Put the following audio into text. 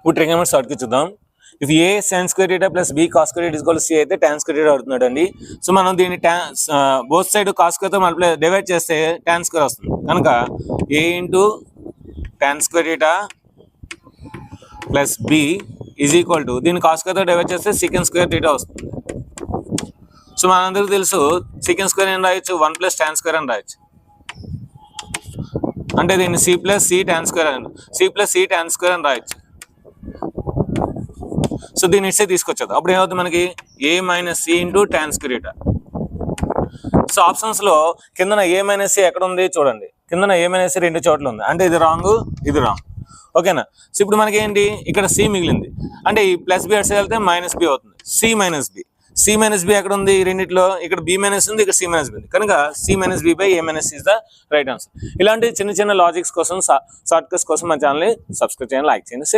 ఇప్పుడు trigonometry short కి చూద్దాం. If A sin square theta plus b cos square theta is equal to c అయితే tan square theta అవుతున్నాడు అండి. So మనం దీన్ని బోత్ సైడ్ cos square తో మల్టిప్లై డివైడ్ చేస్తే tan square వస్తుంది. కనుక a into tan square theta plus b is equal to దీన్ని cos square తో డివైడ్ చేస్తే secant square theta వస్తుంది. సో మనందరికీ తెలుసు secant square ఏం రాయొచ్చు 1 plus tan square అని రాయొచ్చు. అంటే దీన్ని c plus c tan square అని రాయొచ్చు. సో దీన్ని ఇట్సే తీసుకొచ్చేది. అప్పుడు ఏమవుతుంది మనకి a minus c into tan square theta. So options లో కిందన a minus c ఎక్కడ ఉంది చూడండి. కిందన a minus c రెండు చోట్ల ఉంది. అంటే ఇది రాంగ్, ఇది రాంగ్. ఓకేనా? సో ఇప్పుడు మనకి ఏంటి ఇక్కడ c మిగిలింది. అంటే ఈ ప్లస్ b అటు వెళ్తే మైనస్ b అవుతుంది. c minus b ఎక్కడ ఉంది? ఈ రెండిట్లో ఇక్కడ b మైనస్ ఉంది, ఇక్కడ c మైనస్ b ఉంది. కనుక c minus b by a minus c is the right answer. ఇలాంటి చిన్న చిన్న లాజిక్స్ కోసం షార్ట్ కట్స్ కోసం మన ఛానల్ని సబ్స్క్రైబ్ చేయండి, లైక్ చేయండి, షేర్ చేయండి.